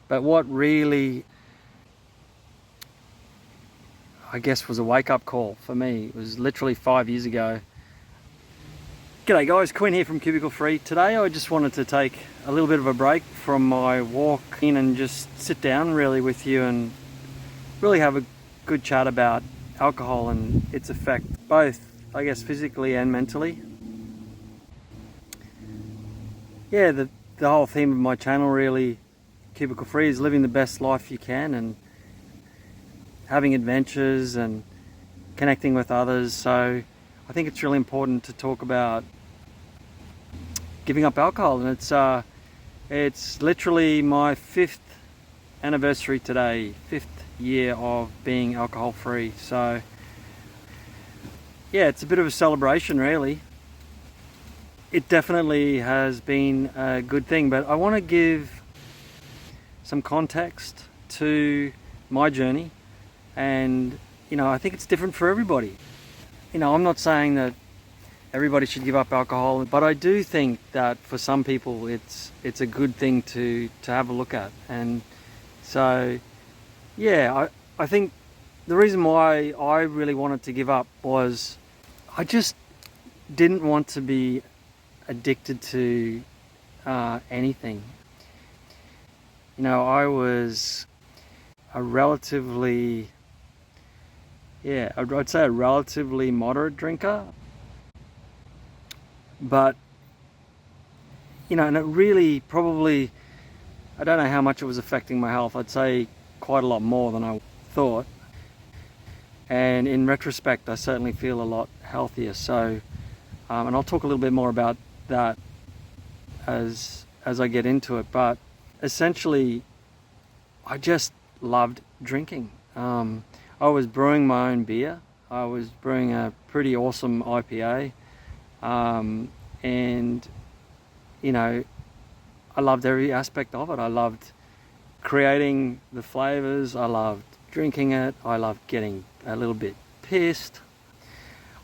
But what really, I guess, was a wake-up call for me, it was literally 5 years ago. G'day guys, Quinn here from Cubicle Free. Today I just wanted to take a little bit of a break from my walk in and just sit down really with you and really have a good chat about alcohol and its effect, both, I guess, physically and mentally. Yeah, the whole theme of my channel really, Cubicle Free, is living the best life you can and having adventures and connecting with others. So I think it's really important to talk about giving up alcohol, and it's literally my 5th anniversary today, 5th year of being alcohol free. So yeah, it's a bit of a celebration really. It definitely has been a good thing, but I want to give some context to my journey, and I think it's different for everybody. I'm not saying that everybody should give up alcohol, but I do think that for some people it's a good thing to have a look at. And so yeah, I think the reason why I really wanted to give up was I just didn't want to be addicted to anything. I was a relatively, I'd say a relatively moderate drinker, but and it really probably, I don't know how much it was affecting my health. I'd say quite a lot more than I thought, and in retrospect I certainly feel a lot healthier. So and I'll talk a little bit more about that as I get into it, but essentially I just loved drinking. I was brewing my own beer. I was brewing a pretty awesome IPA, and I loved every aspect of it. I loved creating the flavors, I loved drinking it, I loved getting a little bit pissed.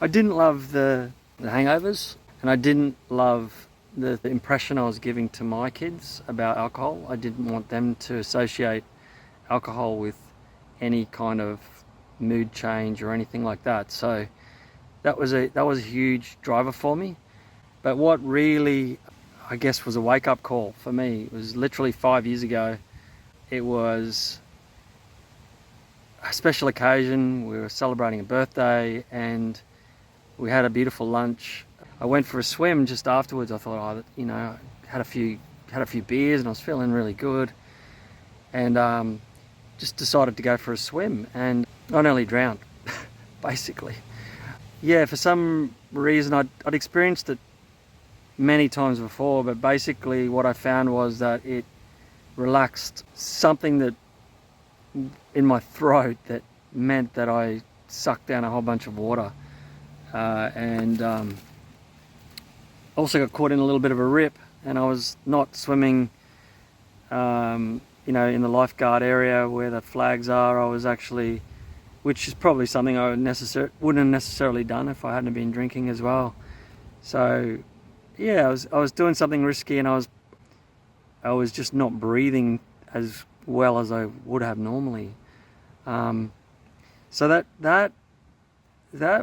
I didn't love the hangovers, and I didn't love the impression I was giving to my kids about alcohol. I didn't want them to associate alcohol with any kind of mood change or anything like that. So that was a huge driver for me. But what really, I guess, was a wake-up call for me, it was literally 5 years ago. It was a special occasion. We were celebrating a birthday and we had a beautiful lunch. I went for a swim just afterwards. I thought, had a few beers and I was feeling really good, and just decided to go for a swim, and I nearly drowned, basically. Yeah, for some reason I'd experienced it many times before, but basically what I found was that it relaxed something that in my throat that meant that I sucked down a whole bunch of water, and also got caught in a little bit of a rip, and I was not swimming in the lifeguard area where the flags are. I was actually, which is probably something I wouldn't have necessarily done if I hadn't been drinking as well. So yeah, I was doing something risky, and I was just not breathing as well as I would have normally. So that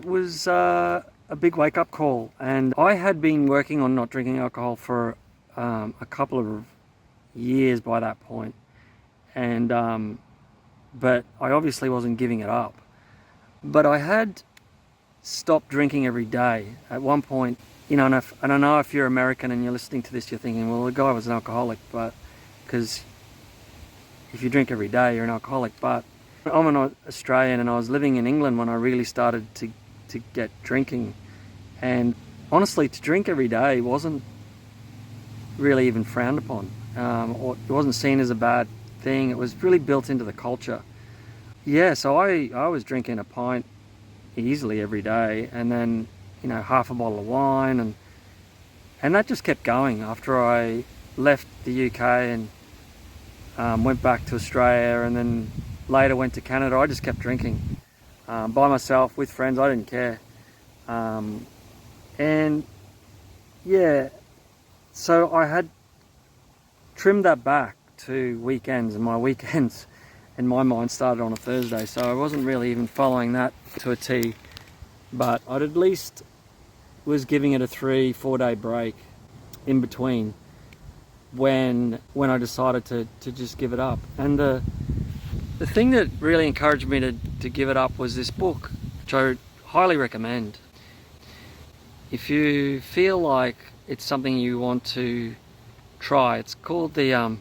was a big wake-up call, and I had been working on not drinking alcohol for a couple of years by that point, and but I obviously wasn't giving it up. But I had stopped drinking every day at one point. And I know if you're American and you're listening to this, you're thinking, well, the guy was an alcoholic, but because if you drink every day, you're an alcoholic. But I'm an Australian, and I was living in England when I really started to get drinking. And honestly, to drink every day wasn't really even frowned upon, or it wasn't seen as a bad thing. It was really built into the culture. Yeah, so I was drinking a pint easily every day, and then half a bottle of wine, and that just kept going. After I left the UK and went back to Australia, and then later went to Canada, I just kept drinking by myself, with friends. I didn't care. And yeah, so I had trimmed that back to weekends, and my weekends in my mind started on a Thursday, so I wasn't really even following that to a T, but I'd at least was giving it a 3-4 day break in between when I decided to just give it up. And the thing that really encouraged me to give it up was this book, which I highly recommend. If you feel like it's something you want to try, it's called the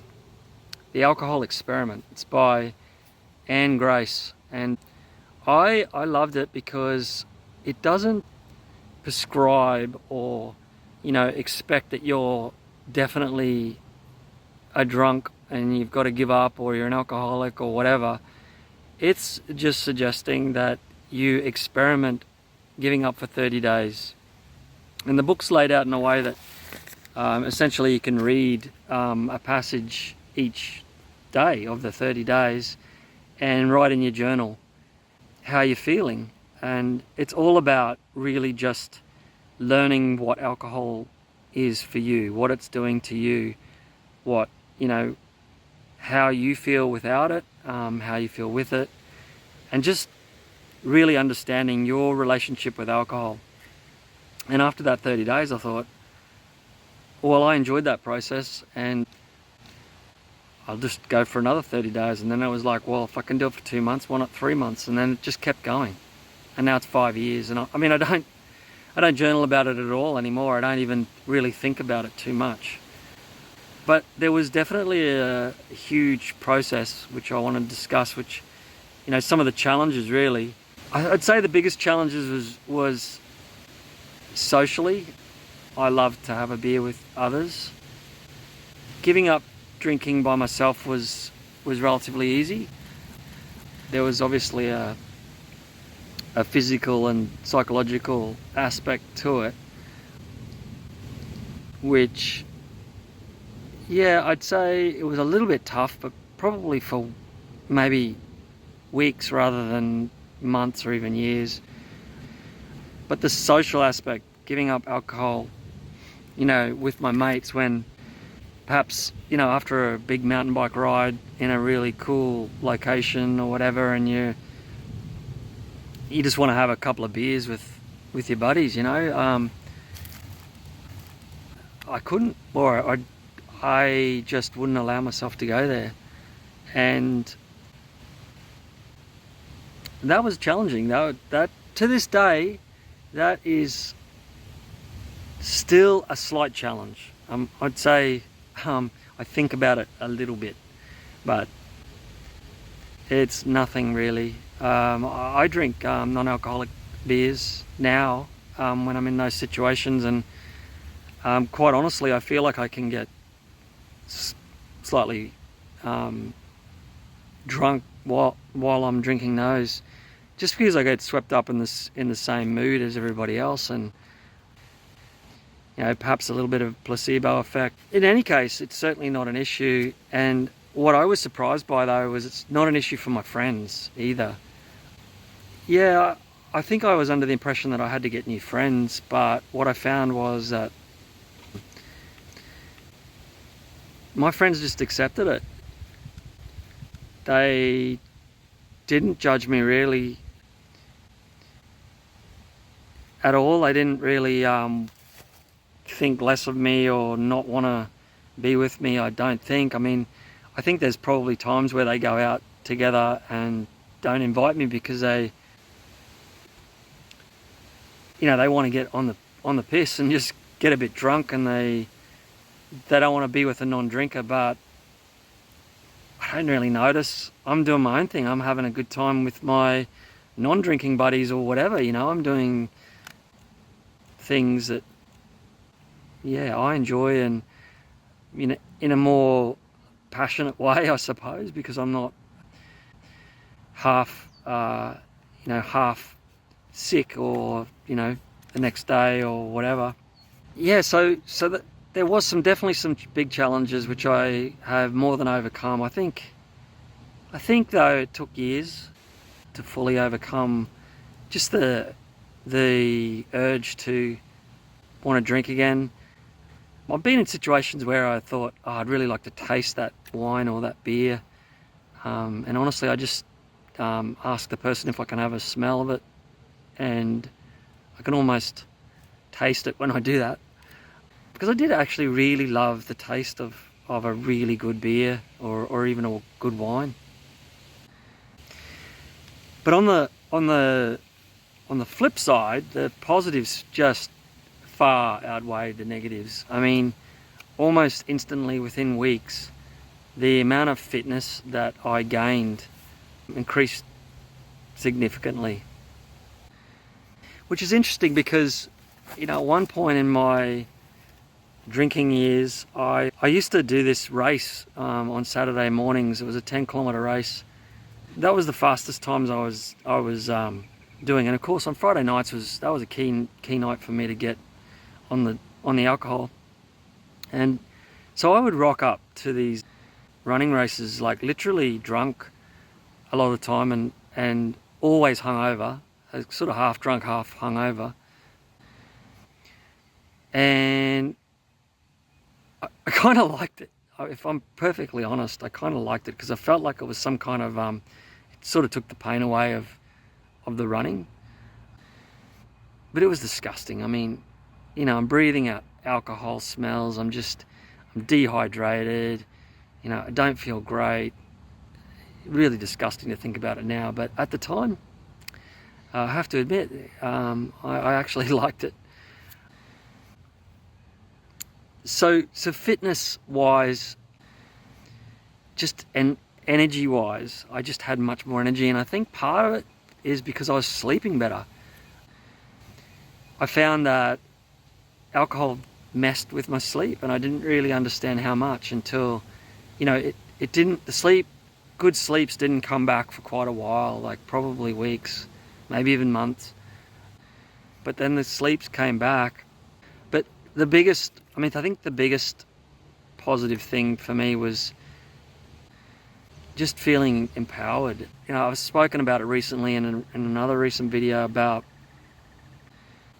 Alcohol Experiment. It's by Anne Grace, and I loved it because it doesn't prescribe or expect that you're definitely a drunk and you've got to give up, or you're an alcoholic or whatever. It's just suggesting that you experiment giving up for 30 days. And the book's laid out in a way that essentially you can read a passage each day of the 30 days and write in your journal how you're feeling. And it's all about really just learning what alcohol is for you, what it's doing to you, how you feel without it, how you feel with it, and just really understanding your relationship with alcohol. And after that 30 days, I thought, well, I enjoyed that process, and I'll just go for another 30 days. And then I was like, well, if I can do it for 2 months, why not 3 months? And then it just kept going. And now it's 5 years. And I don't journal about it at all anymore. I don't even really think about it too much. But there was definitely a huge process which I want to discuss, which, some of the challenges really. I'd say the biggest challenges was socially. I loved to have a beer with others. Giving up drinking by myself was relatively easy. There was obviously a physical and psychological aspect to it, which, I'd say it was a little bit tough, but probably for maybe weeks rather than months or even years. But the social aspect, giving up alcohol, with my mates, when perhaps, after a big mountain bike ride in a really cool location or whatever, and you just want to have a couple of beers with your buddies, I couldn't, or I just wouldn't allow myself to go there. And that was challenging. That to this day, that is still a slight challenge. I'd say I think about it a little bit, but it's nothing really. I drink non-alcoholic beers now when I'm in those situations, and quite honestly, I feel like I can get slightly drunk while I'm drinking those, just because I get swept up in the same mood as everybody else, and perhaps a little bit of placebo effect. In any case, it's certainly not an issue. And what I was surprised by, though, was it's not an issue for my friends either. Yeah, I think I was under the impression that I had to get new friends, but what I found was that my friends just accepted it. They didn't judge me really at all. They didn't really think less of me or not want to be with me, I don't think. I think there's probably times where they go out together and don't invite me because they want to get on the piss and just get a bit drunk, and they don't want to be with a non-drinker. But I don't really notice. I'm doing my own thing. I'm having a good time with my non-drinking buddies or whatever. I'm doing things that I enjoy, and in a more passionate way, I suppose, because I'm not half sick or the next day or whatever. So that there was definitely some big challenges which I have more than overcome. I think though it took years to fully overcome just the urge to want to drink again. I've been in situations where I thought, oh, I'd really like to taste that wine or that beer. And honestly, I just ask the person if I can have a smell of it, and I can almost taste it when I do that. Because I did actually really love the taste of a really good beer or even a good wine. But on the flip side, the positives just far outweighed the negatives. I mean, almost instantly within weeks, the amount of fitness that I gained increased significantly. Which is interesting because, at one point in my drinking years, I used to do this race on Saturday mornings. It was a 10-kilometer race. That was the fastest times I was doing, and of course on Friday nights that was a key night for me to get on the alcohol. And so I would rock up to these running races like literally drunk a lot of the time, and always hungover, sort of half drunk, half hungover. And I kind of liked it. If I'm perfectly honest, I kind of liked it because I felt like it was some kind of, it sort of took the pain away of the running. But it was disgusting. I mean, I'm breathing out alcohol smells. I'm dehydrated. I don't feel great. Really disgusting to think about it now. But at the time, I have to admit, I actually liked it. So fitness-wise, and energy-wise, I just had much more energy, and I think part of it is because I was sleeping better. I found that alcohol messed with my sleep, and I didn't really understand how much until, good sleeps didn't come back for quite a while, like probably weeks, maybe even months. But then the sleeps came back. But I think the biggest positive thing for me was just feeling empowered. I've spoken about it recently in another recent video about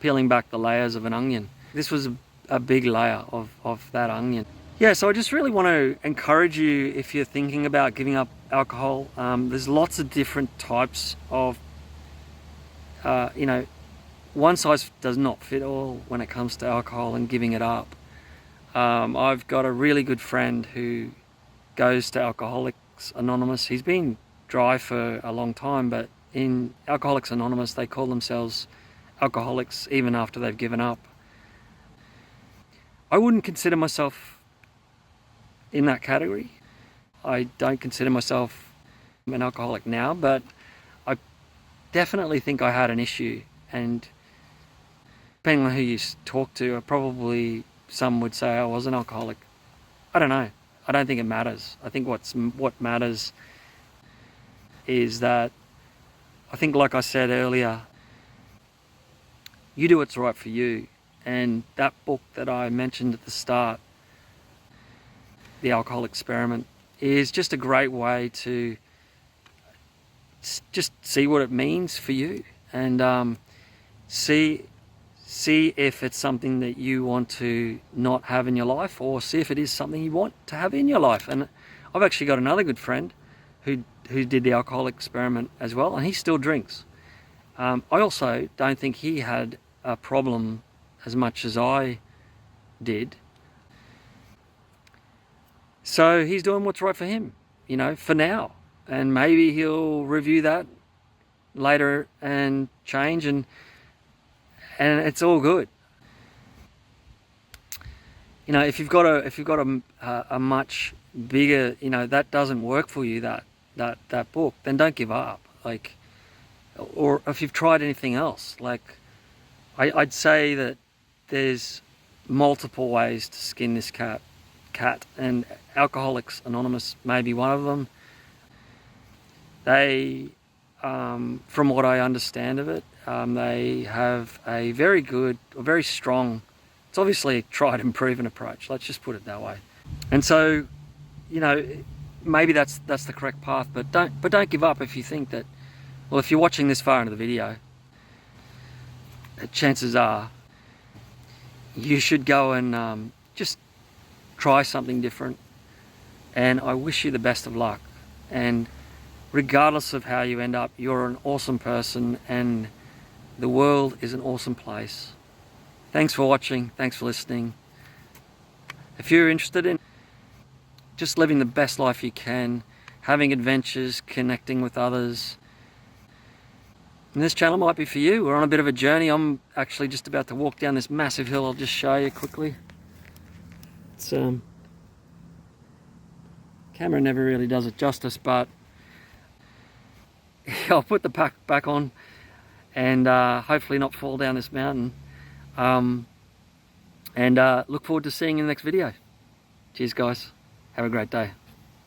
peeling back the layers of an onion. This was a big layer of that onion. Yeah, so I just really want to encourage you, if you're thinking about giving up alcohol, there's lots of different types of, one size does not fit all when it comes to alcohol and giving it up. I've got a really good friend who goes to Alcoholics Anonymous. He's been dry for a long time, but in Alcoholics Anonymous, they call themselves alcoholics even after they've given up. I wouldn't consider myself in that category. I don't consider myself an alcoholic now, but I definitely think I had an issue, and depending on who you talk to, probably some would say I was an alcoholic. I don't know. I don't think it matters. I think what matters is that, I think, like I said earlier, you do what's right for you. And that book that I mentioned at the start, The Alcohol Experiment, is just a great way to just see what it means for you, and see if it's something that you want to not have in your life, or see if it is something you want to have in your life. And I've actually got another good friend who did the Alcohol Experiment as well, and he still drinks. I also don't think he had a problem as much as I did. So he's doing what's right for him, for now. And maybe he'll review that later and change, and it's all good. If you've got a much bigger, that doesn't work for you, that book, then don't give up. Or if you've tried anything else, I'd say that there's multiple ways to skin this cat, and Alcoholics Anonymous may be one of them. They, from what I understand of it, they have a very good, or very strong, it's obviously a tried and proven approach, let's just put it that way. And so, maybe that's the correct path, but don't give up if you think that, well, if you're watching this far into the video, chances are you should go and just try something different, and I wish you the best of luck. And regardless of how you end up, you're an awesome person, and the world is an awesome place. Thanks for watching. Thanks for listening. If you're interested in just living the best life you can, having adventures, connecting with others, and this channel might be for you. We're on a bit of a journey. I'm actually just about to walk down this massive hill. I'll just show you quickly. It's camera never really does it justice, but I'll put the pack back on and hopefully not fall down this mountain. And look forward to seeing you in the next video. Cheers guys, have a great day.